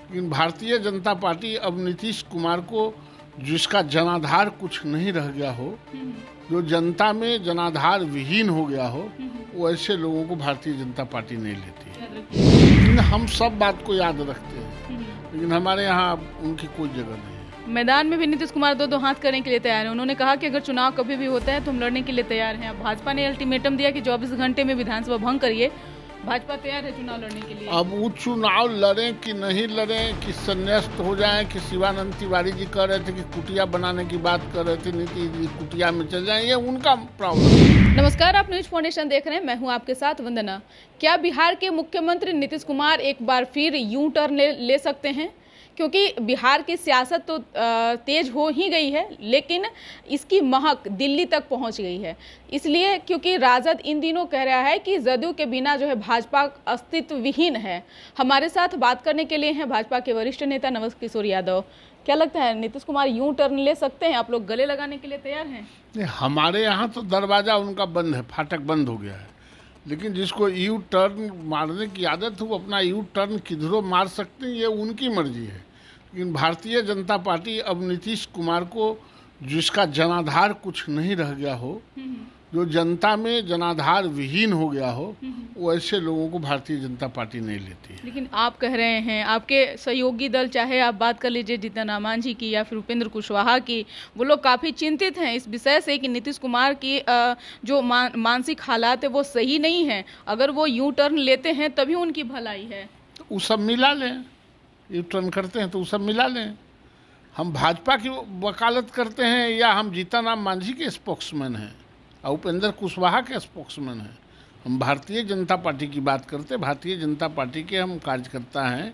लेकिन भारतीय जनता पार्टी अब नीतीश कुमार को, जिसका जनाधार कुछ नहीं रह गया हो, जो जनता में जनाधार विहीन हो गया हो, वो ऐसे लोगों को भारतीय जनता पार्टी नहीं लेती है। लेकिन हम सब बात को याद रखते हैं, लेकिन हमारे यहाँ उनकी कोई जगह नहीं है। मैदान में भी नीतीश कुमार दो हाथ करने के लिए तैयार हैं। उन्होंने कहा कि अगर चुनाव कभी भी होता है तो हम लड़ने के लिए तैयार हैं। अब भाजपा ने अल्टीमेटम दिया कि 24 घंटे में विधानसभा भंग करिए। भाजपा तैयार है चुनाव लड़ने के लिए। अब वो चुनाव लड़ें कि नहीं लड़ें, कि संन्यास्त हो जाएं, कि शिवानंद तिवारी जी कह रहे थे कि कुटिया बनाने की बात कर रहे थे, नीतीश जी कुटिया में चल जाएं, ये उनका प्रॉब्लम। नमस्कार, आप न्यूज फाउंडेशन देख रहे हैं। मैं हूं आपके साथ वंदना। क्या बिहार के मुख्यमंत्री नीतीश कुमार एक बार फिर यू टर्न ले सकते हैं? क्योंकि बिहार की सियासत तो तेज हो ही गई है, लेकिन इसकी महक दिल्ली तक पहुंच गई है। इसलिए क्योंकि राजद इन दिनों कह रहा है कि जदयू के बिना जो है भाजपा अस्तित्व विहीन है। हमारे साथ बात करने के लिए हैं भाजपा के वरिष्ठ नेता नवल किशोर यादव। क्या लगता है, नीतीश कुमार यूं टर्न ले सकते हैं? आप लोग गले लगाने के लिए तैयार हैं? हमारे यहाँ तो दरवाज़ा उनका बंद है, फाटक बंद हो गया है। लेकिन जिसको यू टर्न मारने की आदत है वो अपना यू टर्न किधरों मार सकते हैं, ये उनकी मर्जी है। लेकिन भारतीय जनता पार्टी अब नीतीश कुमार को, जिसका जनाधार कुछ नहीं रह गया हो, जो जनता में जनाधार विहीन हो गया हो, वो ऐसे लोगों को भारतीय जनता पार्टी नहीं लेती है। लेकिन आप कह रहे हैं, आपके सहयोगी दल, चाहे आप बात कर लीजिए जीतन राम मांझी की या फिर उपेंद्र कुशवाहा की, वो लोग काफ़ी चिंतित हैं इस विषय से कि नीतीश कुमार की जो मानसिक हालात है वो सही नहीं है। अगर वो यू टर्न लेते हैं तभी उनकी भलाई है। तो वो सब मिला लें, यू टर्न करते हैं तो वो सब मिला लें। हम भाजपा की वकालत करते हैं या हम जीतन राम मांझी के स्पोक्समैन हैं और उपेंद्र कुशवाहा के स्पोक्समैन हैं? हम भारतीय जनता पार्टी की बात करते हैं, भारतीय जनता पार्टी के हम कार्यकर्ता हैं,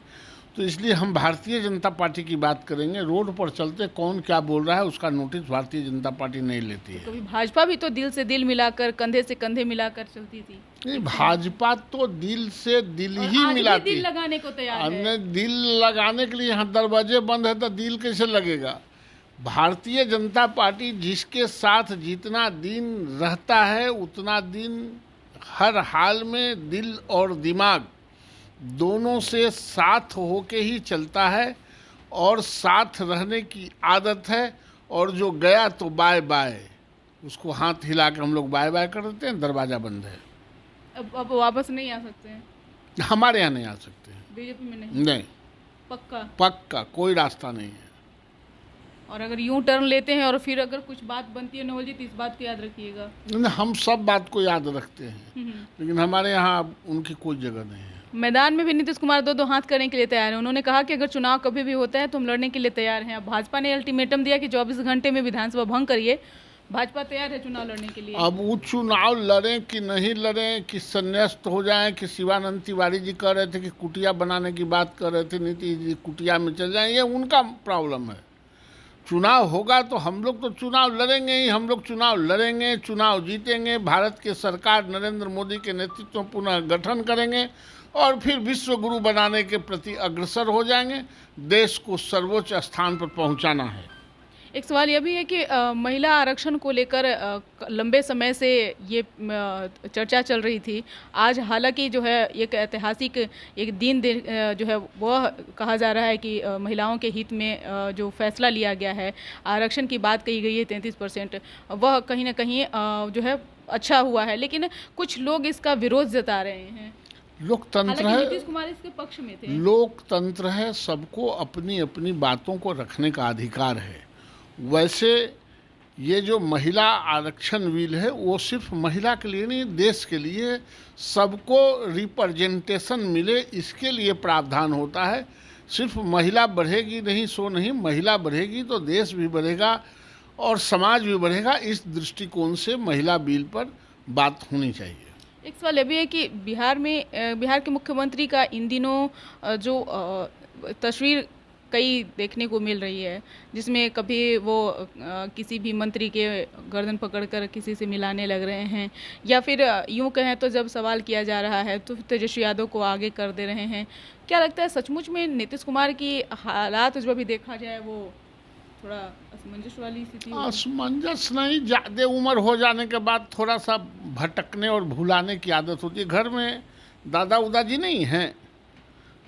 तो इसलिए हम भारतीय जनता पार्टी की बात करेंगे। रोड पर चलते कौन क्या बोल रहा है उसका नोटिस भारतीय जनता पार्टी नहीं लेती है। कभी भाजपा भी तो दिल से दिल मिलाकर, कंधे से कंधे मिलाकर चलती थी। नहीं, भाजपा तो दिल से दिल ही मिलाती है। दिल लगाने को तैयार है। हमने दिल लगाने के लिए, यहाँ दरवाजे बंद है तो दिल कैसे लगेगा? भारतीय जनता पार्टी जिसके साथ जितना दिन रहता है उतना दिन हर हाल में दिल और दिमाग दोनों से साथ होके ही चलता है और साथ रहने की आदत है। और जो गया तो बाय बाय, उसको हाथ हिला के हम लोग बाय बाय कर देते हैं, दरवाज़ा बंद है। अब वापस नहीं आ सकते हैं? हमारे यहाँ नहीं आ सकते हैं। बीजेपी में नहीं? नहीं, पक्का कोई रास्ता नहीं है। और अगर यूं टर्न लेते हैं और फिर अगर कुछ बात बनती है नवल जी, तो इस बात को याद रखिएगा। नहीं, हम सब बात को याद रखते हैं, लेकिन हमारे यहाँ उनकी कोई जगह नहीं है। मैदान में भी नीतीश कुमार दो हाथ करने के लिए तैयार हैं। उन्होंने कहा कि अगर चुनाव कभी भी होता है तो हम लड़ने के लिए तैयार हैं। अब भाजपा ने अल्टीमेटम दिया कि 24 घंटे में विधानसभा भंग करिए। भाजपा तैयार है चुनाव लड़ने के लिए। अब वो चुनाव लड़ें कि नहीं लड़ें, कि संन्यास्त हो जाएं, कि शिवानंद तिवारी जी कह रहे थे कि कुटिया बनाने की बात कर रहे थे, नीतीश जी कुटिया में चल जाएं, ये उनका प्रॉब्लम है। चुनाव होगा तो हम लोग तो चुनाव लड़ेंगे ही, हम लोग चुनाव लड़ेंगे, चुनाव जीतेंगे, भारत की सरकार नरेंद्र मोदी के नेतृत्व में पुनः गठन करेंगे और फिर विश्व गुरु बनाने के प्रति अग्रसर हो जाएंगे। देश को सर्वोच्च स्थान पर पहुंचाना है। एक सवाल यह भी है कि महिला आरक्षण को लेकर लंबे समय से ये चर्चा चल रही थी। आज हालांकि जो है एक ऐतिहासिक एक दिन जो है वह कहा जा रहा है कि महिलाओं के हित में जो फैसला लिया गया है, आरक्षण की बात कही गई है 33%, वह कहीं ना कहीं जो है अच्छा हुआ है। लेकिन कुछ लोग इसका विरोध जता रहे हैं। लोकतंत्र है, नीतीश कुमार इसके पक्ष में थे। लोकतंत्र है, सबको अपनी अपनी बातों को रखने का अधिकार है। वैसे ये जो महिला आरक्षण बिल है वो सिर्फ महिला के लिए नहीं, देश के लिए, सबको रिप्रेजेंटेशन मिले इसके लिए प्रावधान होता है। सिर्फ महिला बढ़ेगी नहीं सो नहीं, महिला बढ़ेगी तो देश भी बढ़ेगा और समाज भी बढ़ेगा। इस दृष्टिकोण से महिला बिल पर बात होनी चाहिए। एक सवाल यह भी है कि बिहार के मुख्यमंत्री का इन दिनों जो तस्वीर कई देखने को मिल रही है, जिसमें कभी वो किसी भी मंत्री के गर्दन पकड़कर किसी से मिलाने लग रहे हैं, या फिर यूं कहें तो जब सवाल किया जा रहा है तो तेजस्वी यादव को आगे कर दे रहे हैं। क्या लगता है, सचमुच में नीतीश कुमार की हालात जो भी देखा जाए वो थोड़ा असमंजस वाली स्थिति? असमंजस नहीं, ज़्यादा उम्र हो जाने के बाद थोड़ा सा भटकने और भुलाने की आदत होती है। घर में दादा उदा जी नहीं हैं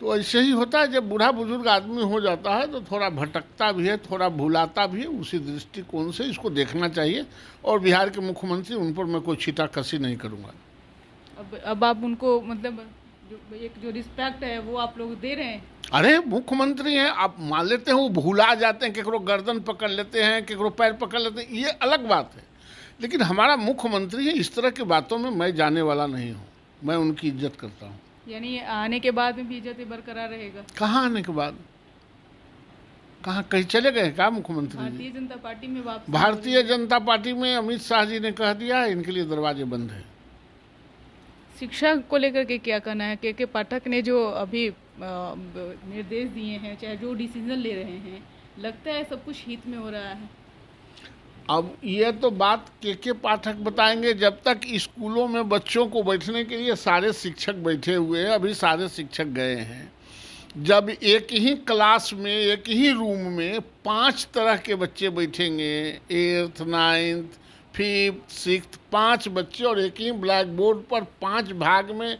तो ऐसे ही होता है, जब बूढ़ा बुजुर्ग आदमी हो जाता है तो थोड़ा भटकता भी है, थोड़ा भुलाता भी है। उसी दृष्टिकोण से इसको देखना चाहिए, और बिहार के मुख्यमंत्री, उन पर मैं कोई छीटाकशी नहीं करूँगा। अब आप उनको मतलब जो रिस्पेक्ट है वो आप लोग दे रहे हैं? अरे मुख्यमंत्री हैं, आप मान लेते हैं वो भुला जाते हैं, केकरो गर्दन पकड़ लेते हैं, केकरो पैर पकड़ लेते हैं, ये अलग बात है। लेकिन हमारा मुख्यमंत्री है, इस तरह की बातों में मैं जाने वाला नहीं हूँ, मैं उनकी इज्जत करता हूँ। यानी आने के बाद में भी इज्जत बरकरार रहेगा? कहाँ आने के बाद? कहाँ कहीं चले गए क्या मुख्यमंत्री जी? भारतीय जनता पार्टी में वापस? भारतीय जनता पार्टी में अमित शाह जी ने कह दिया है इनके लिए दरवाजे बंद है। शिक्षा को लेकर के क्या कहना है? के पाठक ने जो अभी निर्देश दिए हैं, चाहे जो डिसीजन ले रहे हैं, लगता है सब कुछ हित में हो रहा है? अब ये तो बात के पाठक बताएंगे। जब तक स्कूलों में बच्चों को बैठने के लिए सारे शिक्षक बैठे हुए हैं, अभी सारे शिक्षक गए हैं। जब एक ही क्लास में, एक ही रूम में 5 तरह के बच्चे बैठेंगे, 8th 9th 5th 6th, 5 बच्चे, और एक ही ब्लैक बोर्ड पर 5 भाग में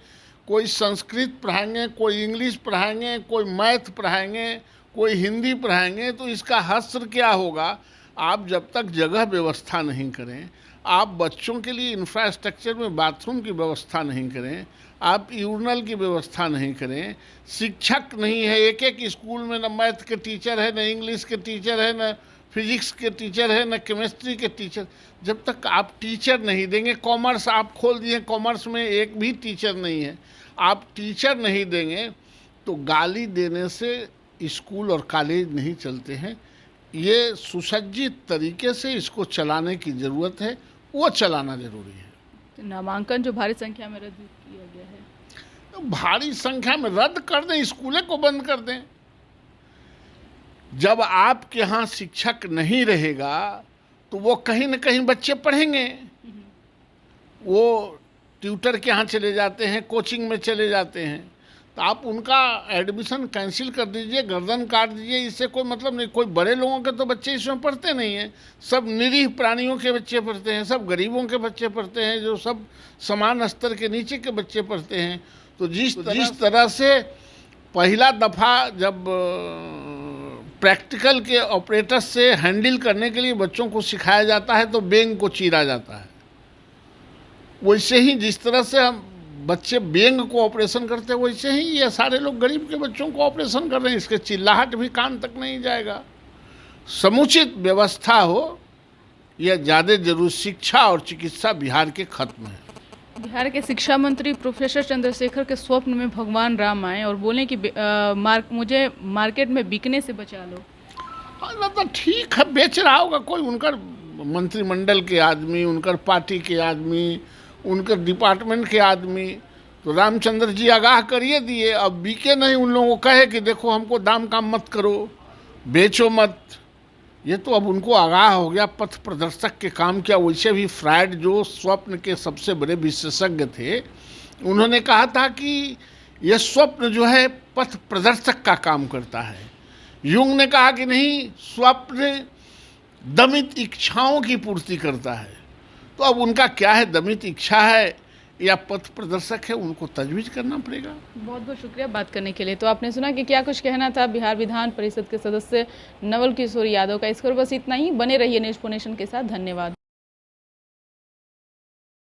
कोई संस्कृत पढ़ाएंगे, कोई इंग्लिश पढ़ाएंगे, कोई मैथ पढ़ाएंगे, कोई हिंदी पढ़ाएंगे, तो इसका हश्र क्या होगा? आप जब तक जगह व्यवस्था नहीं करें, आप बच्चों के लिए इंफ्रास्ट्रक्चर में बाथरूम की व्यवस्था नहीं करें, आप यूरिनल की व्यवस्था नहीं करें, शिक्षक नहीं है, एक एक स्कूल में न मैथ के टीचर है, न इंग्लिश के टीचर है, न फिजिक्स के टीचर है, न केमिस्ट्री के टीचर, जब तक आप टीचर नहीं देंगे, कॉमर्स आप खोल दिए, कॉमर्स में एक भी टीचर नहीं है, आप टीचर नहीं देंगे तो गाली देने से स्कूल और कॉलेज नहीं चलते हैं। ये सुसज्जित तरीके से इसको चलाने की ज़रूरत है, वो चलाना ज़रूरी है। तो नामांकन जो भारी संख्या में रद्द किया गया है, तो भारी संख्या में रद्द कर दें, स्कूलें को बंद कर दें। जब आपके यहाँ शिक्षक नहीं रहेगा तो वो कहीं न कहीं बच्चे पढ़ेंगे, वो ट्यूटर के यहाँ चले जाते हैं, कोचिंग में चले जाते हैं, तो आप उनका एडमिशन कैंसिल कर दीजिए, गर्दन काट दीजिए, इससे कोई मतलब नहीं। कोई बड़े लोगों के तो बच्चे इसमें पढ़ते नहीं हैं, सब निरीह प्राणियों के बच्चे पढ़ते हैं, सब गरीबों के बच्चे पढ़ते हैं, जो सब समान स्तर के नीचे के बच्चे पढ़ते हैं। तो जिस तरह से पहला दफ़ा जब प्रैक्टिकल के ऑपरेटर से हैंडल करने के लिए बच्चों को सिखाया जाता है तो बेंग को चीरा जाता है, वैसे ही जिस तरह से हम बच्चे बेंग को ऑपरेशन करते हैं, वैसे ही ये सारे लोग गरीब के बच्चों को ऑपरेशन कर रहे हैं। इसके चिल्लाहट भी कान तक नहीं जाएगा। समुचित व्यवस्था हो, यह ज़्यादा जरूर। शिक्षा और चिकित्सा बिहार के खत्म है। बिहार के शिक्षा मंत्री प्रोफेसर चंद्रशेखर के स्वप्न में भगवान राम आए और बोले कि मुझे मार्केट में बिकने से बचा लो। ना तो ठीक है, बेच रहा होगा कोई, उनकर मंत्रिमंडल के आदमी, उनकर पार्टी के आदमी, उनके डिपार्टमेंट के आदमी, तो रामचंद्र जी आगाह करिए दिए। अब बिके नहीं, उन लोगों को कहे कि देखो हमको दाम काम मत करो, बेचो मत, ये तो अब उनको आगाह हो गया, पथ प्रदर्शक के काम किया। वैसे भी फ्रायड जो स्वप्न के सबसे बड़े विशेषज्ञ थे, उन्होंने कहा था कि यह स्वप्न जो है पथ प्रदर्शक का काम करता है। युंग ने कहा कि नहीं, स्वप्न दमित इच्छाओं की पूर्ति करता है। तो अब उनका क्या है, दमित इच्छा है या पथ प्रदर्शक है, उनको तजवीज़ करना पड़ेगा। बहुत बहुत शुक्रिया बात करने के लिए। तो आपने सुना कि क्या कुछ कहना था बिहार विधान परिषद के सदस्य नवल किशोर यादव का। इस पर बस इतना ही। बने रहिए न्यूज़ नेशन के साथ। धन्यवाद।